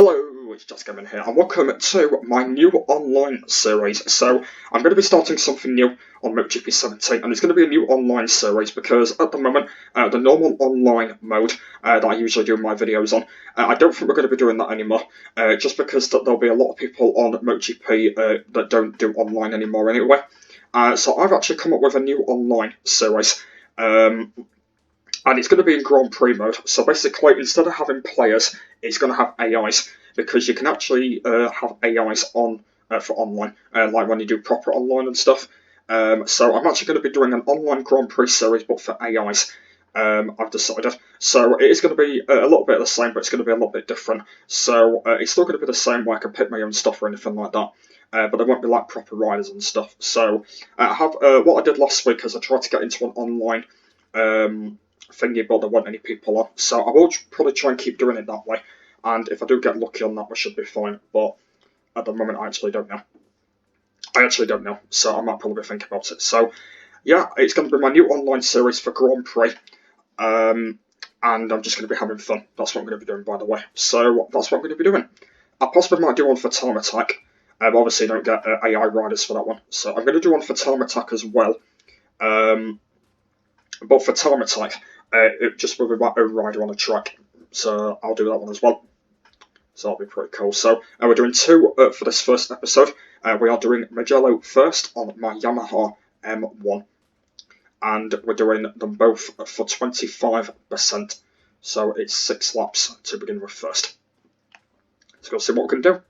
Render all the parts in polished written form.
Hello, it's Just Gavin here, and welcome to my new online series. So, I'm going to be starting something new on MotoGP 17, and it's going to be a new online series because at the moment, the normal online mode that I usually do my videos on, I don't think we're going to be doing that anymore, just because there'll be a lot of people on MotoGP that don't do online anymore anyway. So I've actually come up with a new online series. And it's going to be in Grand Prix mode. So basically, instead of having players, it's going to have AIs, because you can actually have AIs on for online, like when you do proper online and stuff. So I'm actually going to be doing an online Grand Prix series, but for AIs. I've decided. So it is going to be a little bit of the same, but it's going to be a little bit different. So it's still going to be the same, where I can pick my own stuff or anything like that. But there won't be like proper riders and stuff. So I have what I did last week is I tried to get into an online thingy, but there weren't any people on. So I will probably try and keep doing it that way. And if I do get lucky on that, I should be fine. But at the moment, I actually don't know. So I might probably think about it. So yeah, it's going to be my new online series for Grand Prix. And I'm just going to be having fun. That's what I'm going to be doing, by the way. So that's what I'm going to be doing. I possibly might do one for Time Attack. Obviously, don't get AI riders for that one. So I'm going to do one for Time Attack as well. But for Time Attack, it just will be my own rider on a track. So I'll do that one as well. So that'll be pretty cool. So we're doing two for this first episode. We are doing Mugello first on my Yamaha M1. And we're doing them both for 25%. So it's 6 laps to begin with first. Let's go see what we can do.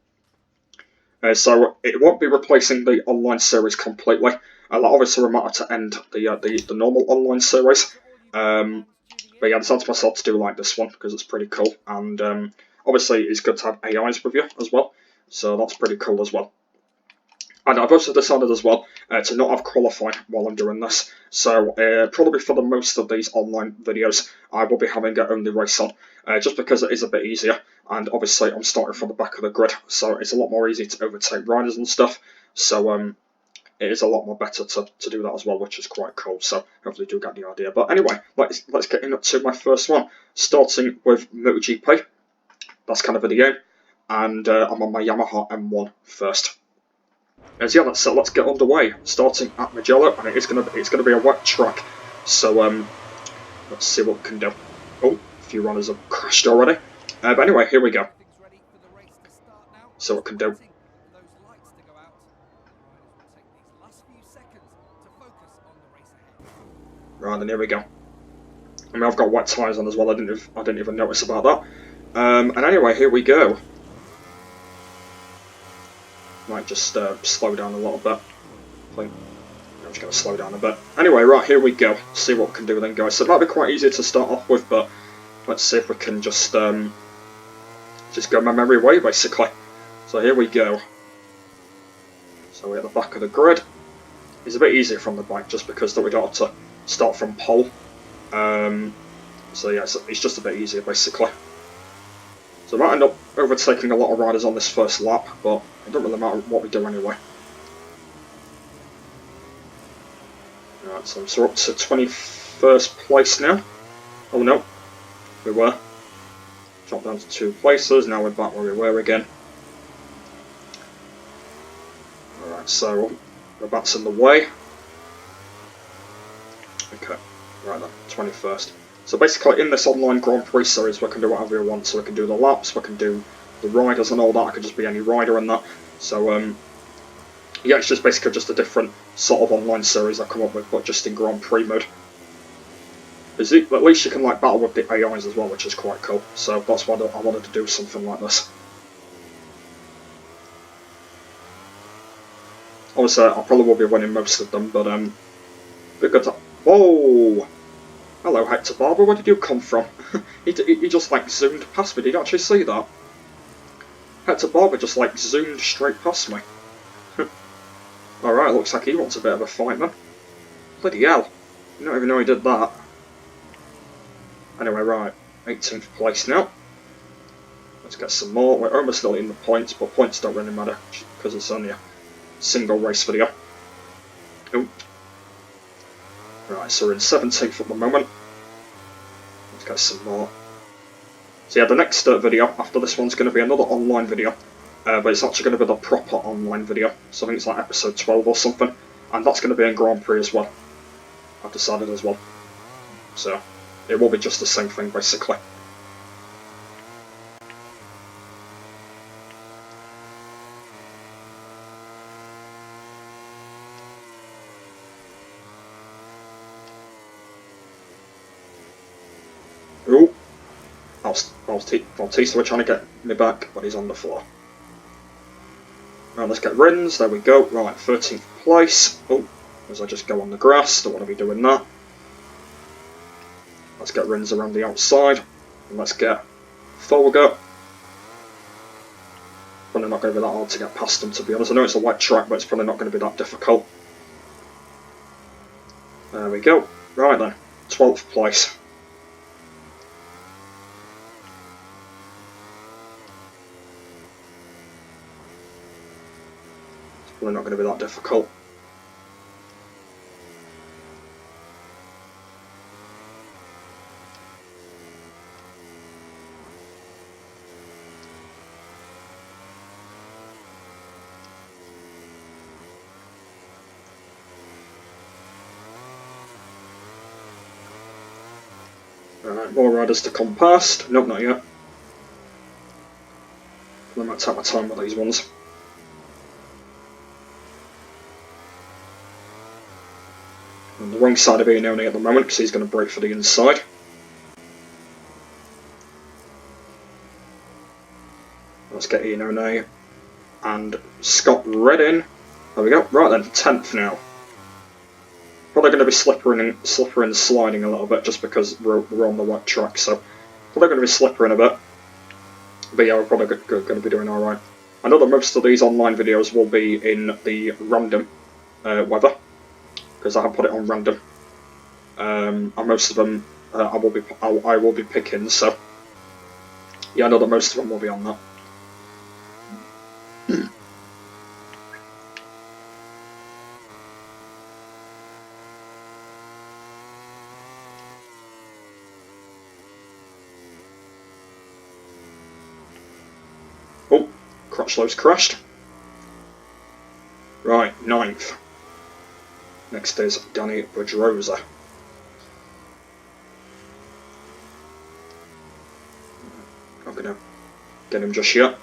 So it won't be replacing the online series completely. Obviously, we might have to end the normal online series. But yeah, I decided to myself to do like this one because it's pretty cool. And obviously, it's good to have AIs with you as well. So that's pretty cool as well. And I've also decided as well to not have qualifying while I'm doing this. So probably for the most of these online videos, I will be having an only race on, just because it is a bit easier. And obviously, I'm starting from the back of the grid, so it's a lot more easy to overtake riders and stuff. So it is a lot more better to do that as well, which is quite cool. So hopefully you do get the idea. But anyway, let's get into my first one, starting with MotoGP. That's kind of the game, and I'm on my Yamaha M1 first. So yeah, let's get underway. Starting at Mugello, and it's gonna be a wet track. So let's see what we can do. Oh, a few runners have crashed already. But anyway, here we go. So what we can do. Right, then here we go. I mean, I've got wet tyres on as well. I didn't even notice about that. And anyway, here we go. Might just slow down a little bit. I think I'm just going to slow down a bit. Anyway, right, here we go. See what we can do then, guys. So that'll be quite easy to start off with, but let's see if we can just go my merry way, basically. So here we go. So we're at the back of the grid. It's a bit easier from the bike, just because we don't have to start from pole. So yeah, it's just a bit easier, basically. So I might end up overtaking a lot of riders on this first lap, but it doesn't really matter what we do anyway. Right, so we're up to 21st place now. Oh no, we were. Dropped down to 2 places, now we're back where we were again. Alright, so the bat's in the way. Okay, right then, 21st. So basically, in this online Grand Prix series, we can do whatever we want. So we can do the laps, we can do the riders and all that. I could just be any rider in that. So yeah, it's just basically just a different sort of online series I come up with, but just in Grand Prix mode. At least you can like battle with the AIs as well, which is quite cool. So that's why I wanted to do something like this. Obviously, I probably will be winning most of them, but good to... Whoa! Hello, Hector Barber, where did you come from? he just like zoomed past me. Did you actually see that? Hector Barber just like zoomed straight past me. Alright, looks like he wants a bit of a fight then. Bloody hell. I don't even know he did that. Anyway, right. 18th place now. Let's get some more. We're almost not in the points, but points don't really matter because it's only a single race video. Oh. Right, so we're in 17th at the moment. Let's get some more So yeah, the next video after this one's going to be another online video, but it's actually going to be the proper online video. So I think it's like episode 12 or something, and that's going to be in Grand Prix as well. I've decided as well. So it will be just the same thing basically. Ooh, Bautista were trying to get me back, but he's on the floor. Right, let's get Rins, there we go. Right, 13th place. Oh, as I just go on the grass, don't want to be doing that. Let's get Rins around the outside, and let's get Folger. Probably not going to be that hard to get past them, to be honest. I know it's a wet track, but it's probably not going to be that difficult. There we go. Right then, 12th place. Probably not going to be that difficult. Alright, more riders to come past. Nope, not yet. I might take my time with these ones. On the wrong side of Iannone at the moment because he's going to break for the inside. Let's get Iannone and Scott Redding. There we go. Right then, 10th now. Probably going to be slippery and sliding a little bit just because we're on the wet track, so probably going to be slippering a bit. But yeah, we're probably going to be doing alright. I know that most of these online videos will be in the random weather, because I have put it on random. And most of them I will be picking, so yeah, I know that most of them will be on that. Oh, Crutchlow's crashed. Right, 9th. Next is Danny Pedrosa. Not going to get him just yet.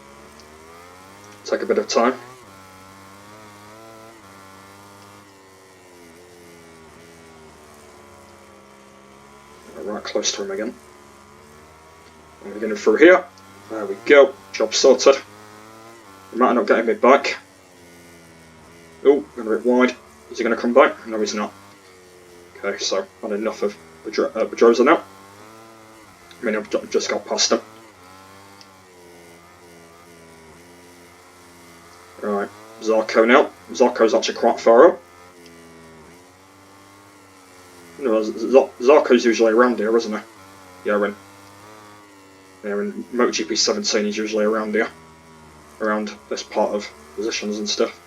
Take a bit of time. Right close to him again. And we're getting through here. There we go. Job sorted. He might not get me back. Oh, going a bit wide. Is he going to come back? No, he's not. Okay, so had enough of Pedrosa now. I mean, I've just got past him. Right, Zarco now. Zarco's actually quite far up. No, Zarco's usually around here, isn't he? Yeah, in MotoGP 17 he's usually around here. Around this part of positions and stuff.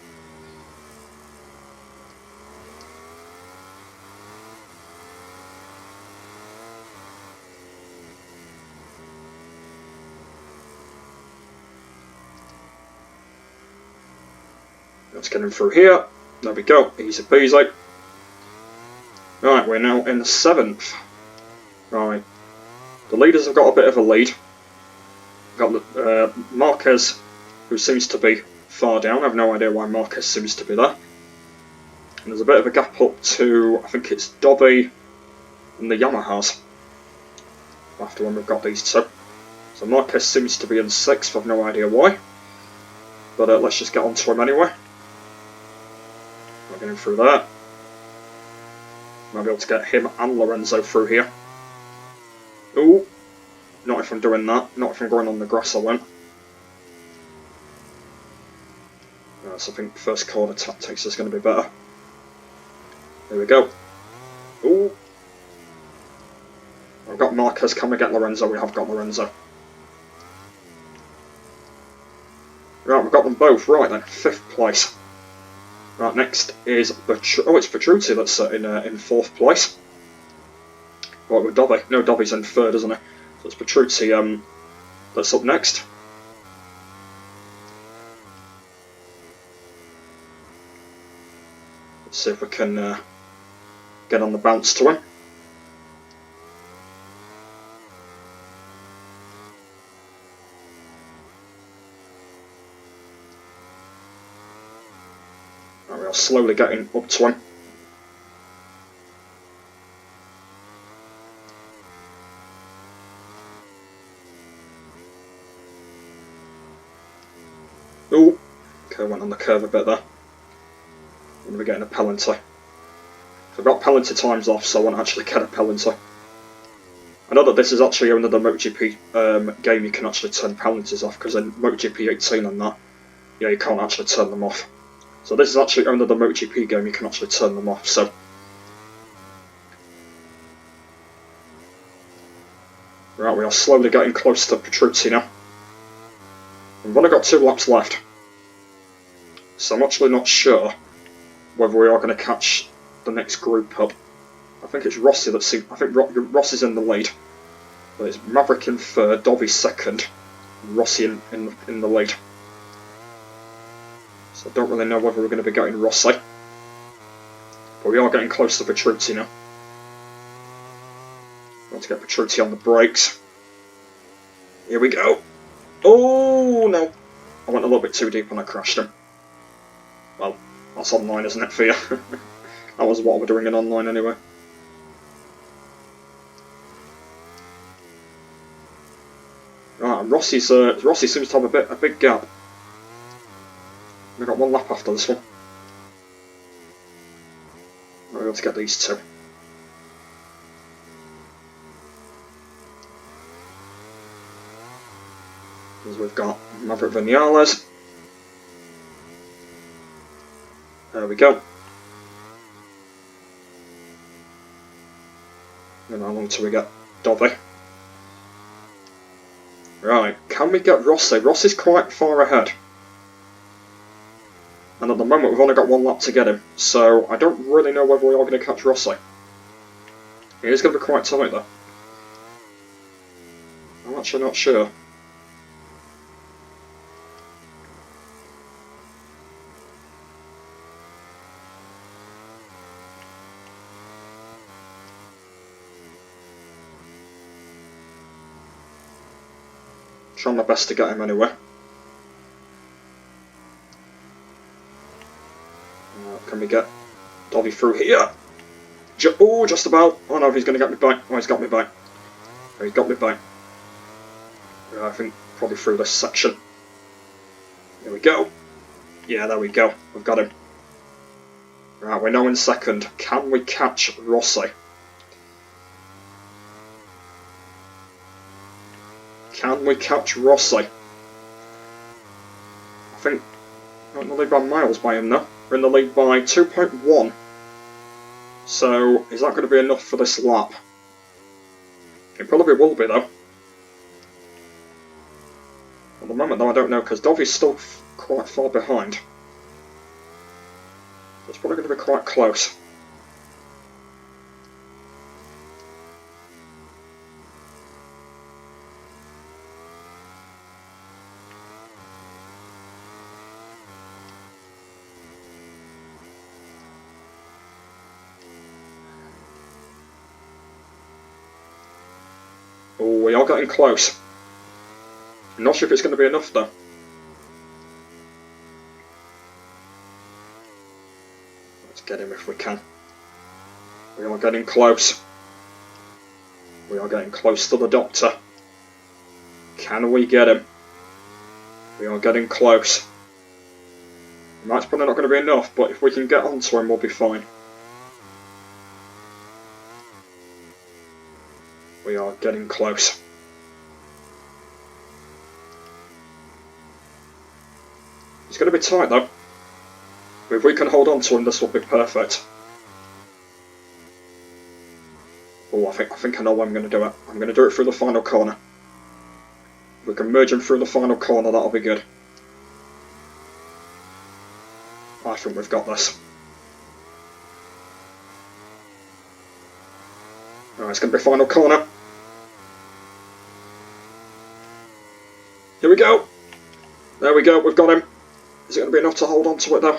Let's get him through here. There we go. Easy peasy. Right, we're now in 7th. Right. The leaders have got a bit of a lead. We've got Marquez, who seems to be far down. I have no idea why Marquez seems to be there. And there's a bit of a gap up to, I think it's Dobby and the Yamahas. After when we've got these two. So Marquez seems to be in 6th. I've no idea why. But let's just get on to him anyway. We're getting through that. Might be able to get him and Lorenzo through here. Ooh. Not if I'm doing that. Not if I'm going on the grass I won't. So I think first corner tactics is going to be better. There we go. Ooh. I've got Marquez. Can we get Lorenzo? We have got Lorenzo. Right, we've got them both. Right then, 5th place. Right, next is it's Petrucci that's in 4th place. Right, with Dobby. No, Dobby's in 3rd, isn't he? So it's Petrucci, that's up next. Let's see if we can get on the bounce to him. Right, we are slowly getting up to him. Oh, okay, went on the curve a bit there. I'm going to be getting a penalty. So I've got penalty times off, so I won't actually get a penalty. I know that this is actually another MotoGP game you can actually turn penalties off, because in MotoGP 18 and that, yeah, you can't actually turn them off. So this is actually another MotoGP game you can actually turn them off, so... Right, we are slowly getting close to Petrucci now. We've only got 2 laps left. So I'm actually not sure whether we are going to catch the next group up. I think it's Rossi that's I think Rossi's in the lead. But it's Maverick in third, Dovi second, and Rossi in the lead. So I don't really know whether we're going to be getting Rossi. But we are getting close to Petrucci now. Want to get Petrucci on the brakes. Here we go. Oh no! I went a little bit too deep and I crashed him. Well, that's online, isn't it, for you? That was what we're doing in online anyway. Right, and Rossi seems to have a big gap. We've got 1 lap after this one. We're able to get these 2. As we've got Maverick Vinales. There we go. And how long till we get Dovi? Right, can we get Rossi? Rossi's quite far ahead. And at the moment we've only got 1 lap to get him, so I don't really know whether we are going to catch Rossi. He is going to be quite tight though. I'm actually not sure. Trying my best to get him anyway. Can we get Dovi through here? Oh, just about. Oh no, he's going to get me back. Oh, he's got me back. Oh, he's got me back. I think probably through this section. There we go. Yeah, there we go. We've got him. Right, we're now in second. Can we catch Rossi? Can we catch Rossi? I think we're in the lead by miles by him now. We're in the lead by 2.1. So, is that going to be enough for this lap? It probably will be though. At the moment though, I don't know, because Dovi's still quite far behind. So it's probably going to be quite close. Oh, we are getting close. I'm not sure if it's going to be enough though. Let's get him if we can. We are getting close. We are getting close to the doctor. Can we get him? We are getting close. That's probably not going to be enough, but if we can get onto him, we'll be fine. We are getting close. It's going to be tight though. If we can hold on to him, this will be perfect. Oh, I think I know how I'm going to do it. I'm going to do it through the final corner. If we can merge him through the final corner, that'll be good. I think we've got this. Alright, it's going to be final corner. Here we go. There we go, we've got him. Is it going to be enough to hold on to it though?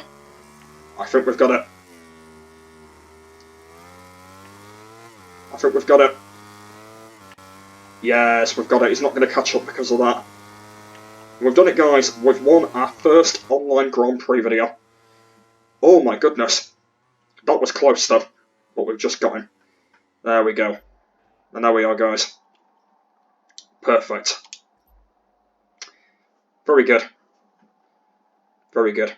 I think we've got it. I think we've got it. Yes, we've got it. He's not going to catch up because of that. We've done it, guys. We've won our first online Grand Prix video. Oh my goodness. That was close though, but we've just got him. There we go. And there we are, guys. Perfect. Very good. Very good.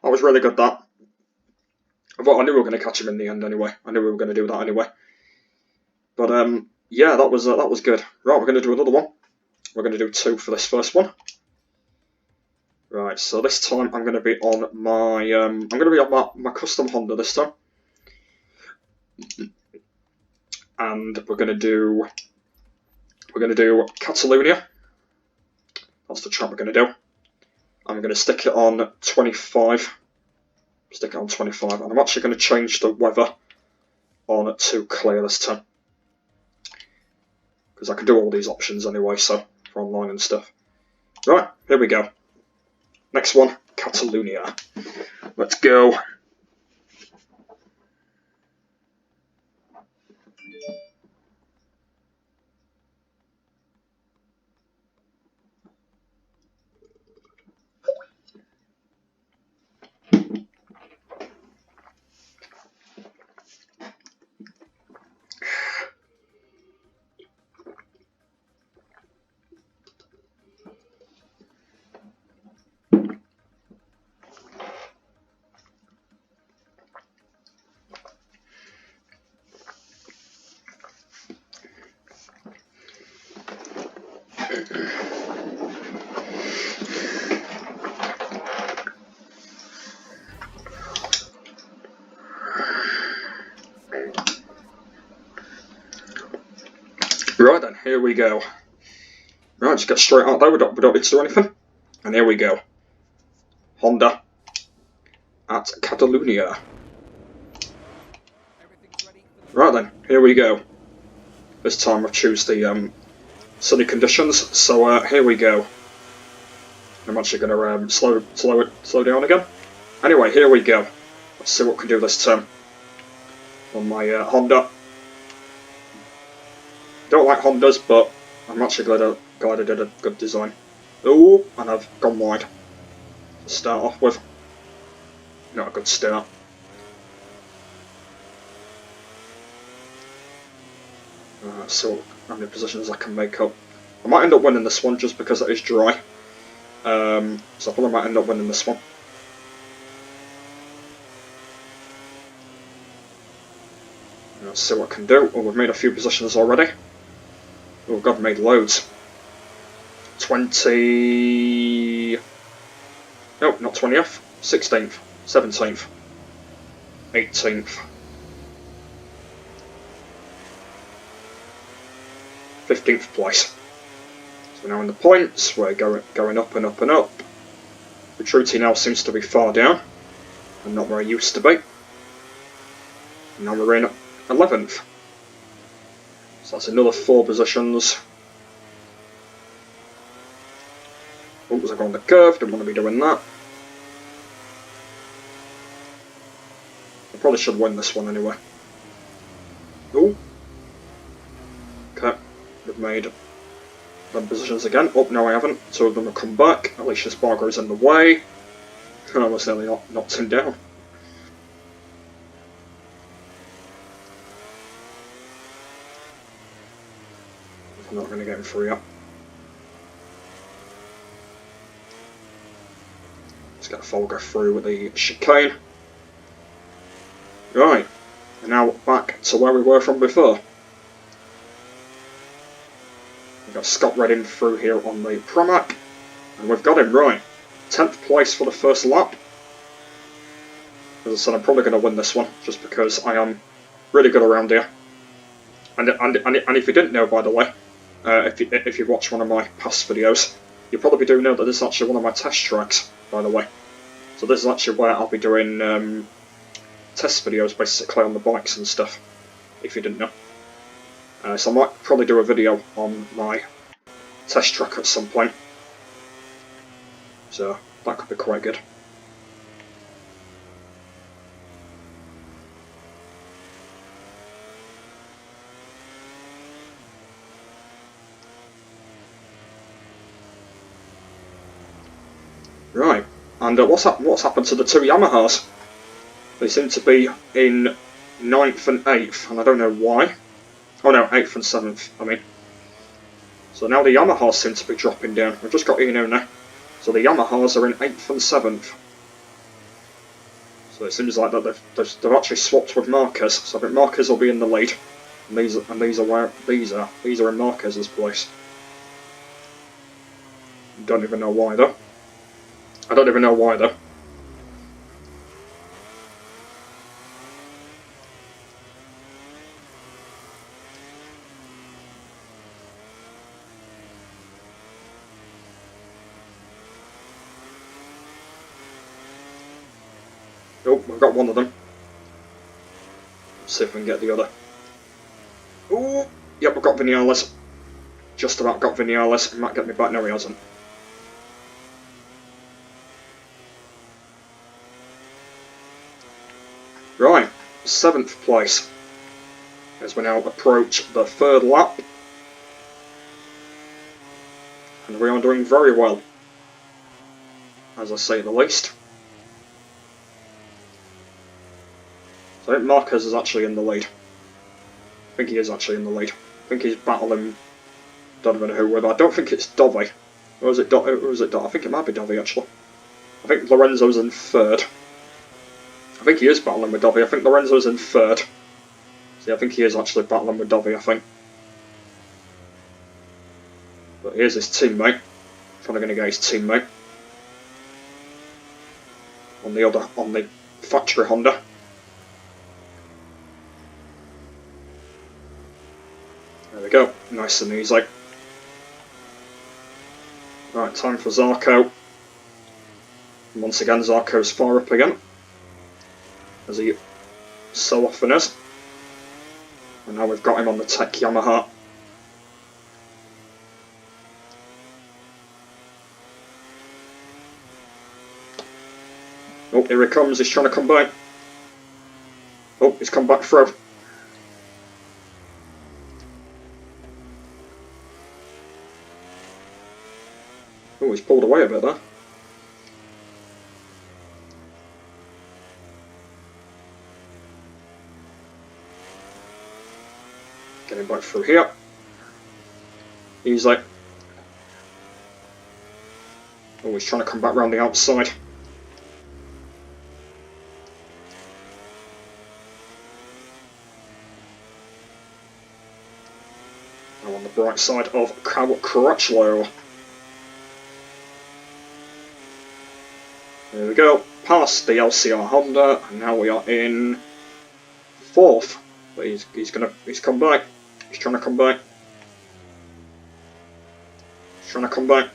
That was really good, that. Well, I knew we were going to catch him in the end anyway. I knew we were going to do that anyway. But, yeah, that was good. Right, we're going to do another one. We're going to do 2 for this first one. Right, so this time I'm going to be on my custom Honda this time. And we're going to do Catalonia. That's the track we're going to do. I'm going to stick it on 25. Stick it on 25, and I'm actually going to change the weather on to clear this time. Because I can do all these options anyway, so for online and stuff. Right, here we go. Next one, Catalonia. Let's go. Right then, here we go. Right, just get straight out there, we don't need to do anything. And here we go. Honda at Catalonia. Right then, here we go. This time I've choose the sunny conditions, so here we go. I'm actually going to slow down again. Anyway, here we go. Let's see what we can do this time on my Honda. Don't like Hondas, but I'm actually glad I did a good design. Oh, and I've gone wide to start off with. Not a good start. So how many positions I can make up. I might end up winning this one just because it is dry. So I probably might end up winning this one. Let's see what I can do. Oh, we've made a few positions already. Oh god, I've made loads. 20... Nope, not 20th. 16th. 17th. 18th. 15th place. So now in the points, we're going up and up and up. Vitruti now seems to be far down, and not where I used to be. And now we're in 11th. So that's another 4 positions. Oh, was I going on the curve? Didn't want to be doing that. I probably should win this one anyway. Oh. Okay. We've made them positions again. Oh, no I haven't. 2 of them have come back. Alicia Spargo is in the way. And I almost nearly knocked him down. I'm not going to get him free up. Let's get a Folger through with the chicane. Right. And now back to where we were from before. We've got Scott Redding through here on the Pramac, and we've got him right. 10th place for the first lap. As I said, I'm probably going to win this one, just because I am really good around here. And if you didn't know, by the way, if you've watched one of my past videos, you probably do know that this is actually one of my test tracks, by the way. So this is actually where I'll be doing test videos, basically, on the bikes and stuff, if you didn't know. So I might probably do a video on my test track at some point. So that could be quite good. Right, and what's happened to the two Yamahas? They seem to be in 9th and 8th, and I don't know why. Oh no, 8th and 7th, I mean. So now the Yamahas seem to be dropping down. We've just got Eno now. So the Yamahas are in 8th and 7th. So it seems like that they've actually swapped with Marquez. So I think Marquez will be in the lead. And these are where these are. These are in Marquez's place. Don't even know why though. I don't even know why though. Oh, we've got one of them. Let's see if we can get the other. Oh, yep, we've got Vinales. Just about got Vinales. He might get me back. No, he hasn't. Right, 7th place. As we now approach the 3rd lap. And we are doing very well, as I say the least. So I think Marquez is actually in the lead. I think he is actually in the lead. I think he's battling, don't even know who with. I don't think it's Dovi. Or is it Dovi? I think it might be Dovi actually. I think Lorenzo's in 3rd. I think he is battling with Dovi. I think Lorenzo's in 3rd. See, I think he is actually battling with Dovi, I think. But here's his teammate. Trying to get his teammate. On the factory Honda. There we go, nice and easy. Right, time for Zarco. And once again, Zarco's far up again, as he so often is. And now we've got him on the Tech Yamaha. Oh, here he comes, he's trying to come back. Oh, he's come back through. Oh, he's pulled away a bit there. Getting back through here. Easily. Oh, he's trying to come back round the outside. Now on the bright side of Crutchlow. There we go, past the LCR Honda, and now we are in 4th. But he's come back. He's trying to come back. He's trying to come back.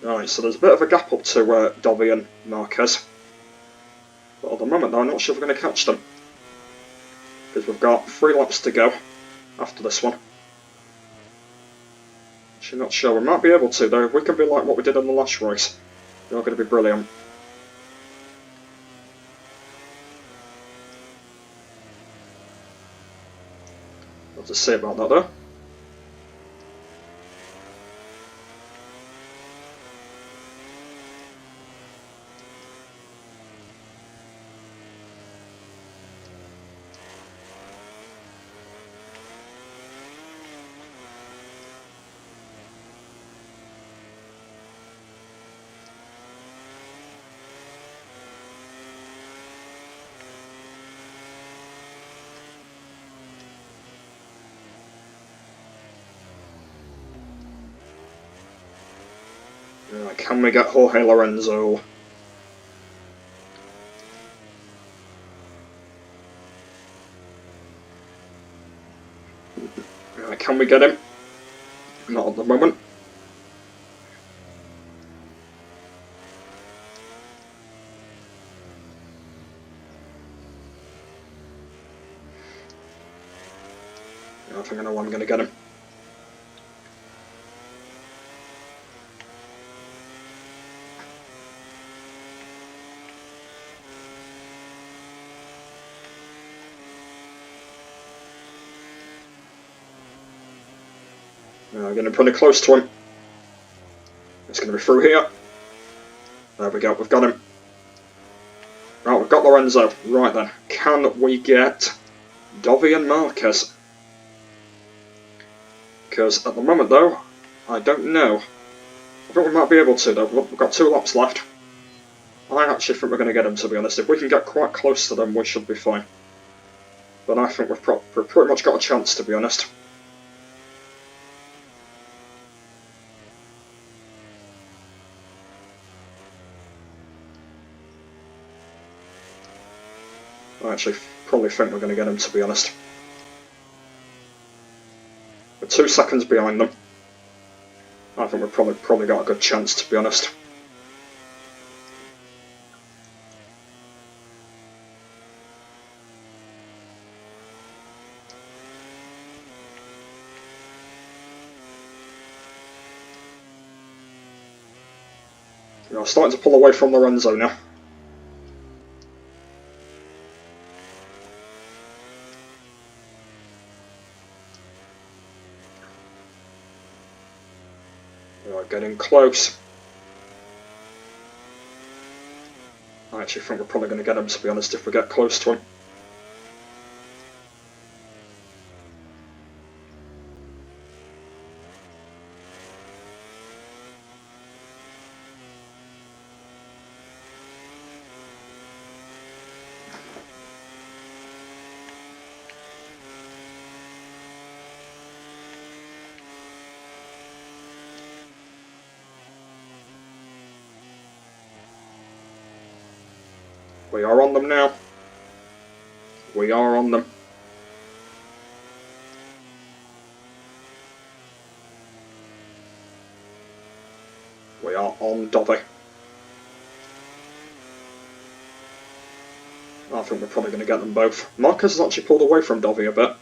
Right, so there's a bit of a gap up to Dovi and Marquez. But at the moment though, I'm not sure if we're going to catch them. Because we've got 3 laps to go after this one. Actually not sure, we might be able to though. If we can be like what we did in the last race, they're going to be brilliant. What to say about that though? Right, can we get Jorge Lorenzo? Right, can we get him? Not at the moment. I think I know I'm going to get him. Getting pretty close to him. It's going to be through here. There we go, we've got him. Right, we've got Lorenzo. Right then, can we get Dovi and Marquez? Because at the moment though, I don't know. I think we might be able to though. We've got 2 laps left. I actually think we're going to get them, to be honest. If we can get quite close to them, we should be fine. But I think we've pretty much got a chance, to be honest. I actually probably think we're going to get them, to be honest. We're 2 seconds behind them. I think we've probably got a good chance, to be honest. I'm starting to pull away from Lorenzo now. Right, getting close. I actually think we're probably going to get him, to be honest, if we get close to him. We are on them now. We are on them. We are on Dovi. I think we're probably going to get them both. Marcus has actually pulled away from Dovi a bit.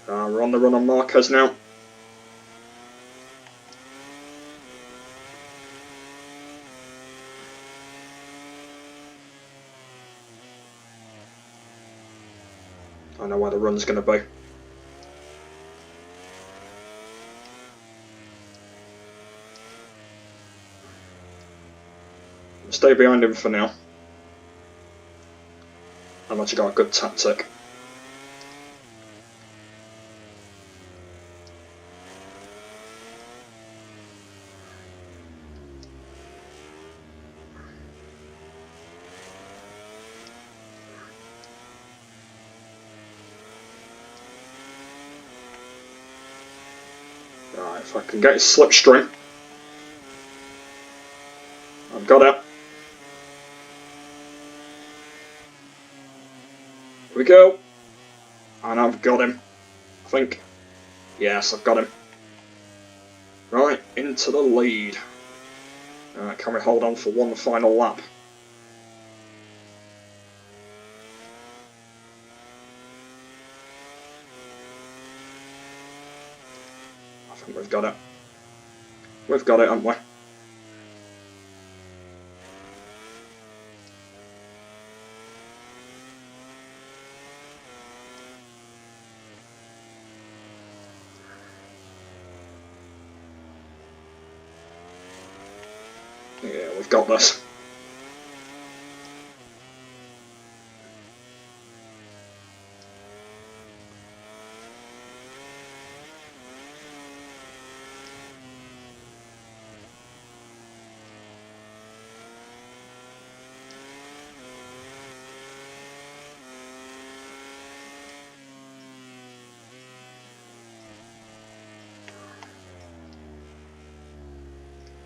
We're on the run on Marquez now. I know where the run's going to be. Stay behind him for now. I've actually got a good tactic. Right, if I can get his slipstream. I've got it. Here we go. And I've got him. I think. Yes, I've got him. Right, into the lead. Can we hold on for one final lap? I think we've got it. We've got it, haven't we? Yeah, we've got this.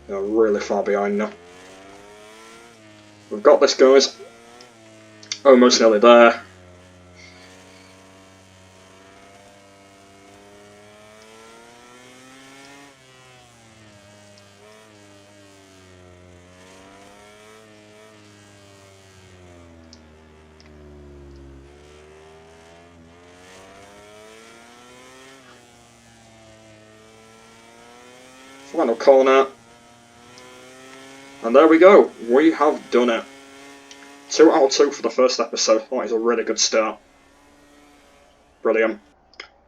They're really far behind now. We've got this, guys. Almost nearly there. Final corner. And there we go. We have done it. 2 out of 2 for the first episode. That is a really good start. Brilliant.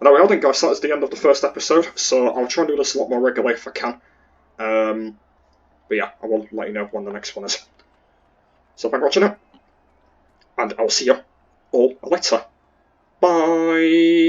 Anyway, I think, guys, that is the end of the first episode, so I'll try and do this a lot more regularly if I can. But yeah, I will let you know when the next one is. So thanks for watching it, and I'll see you all later. Bye!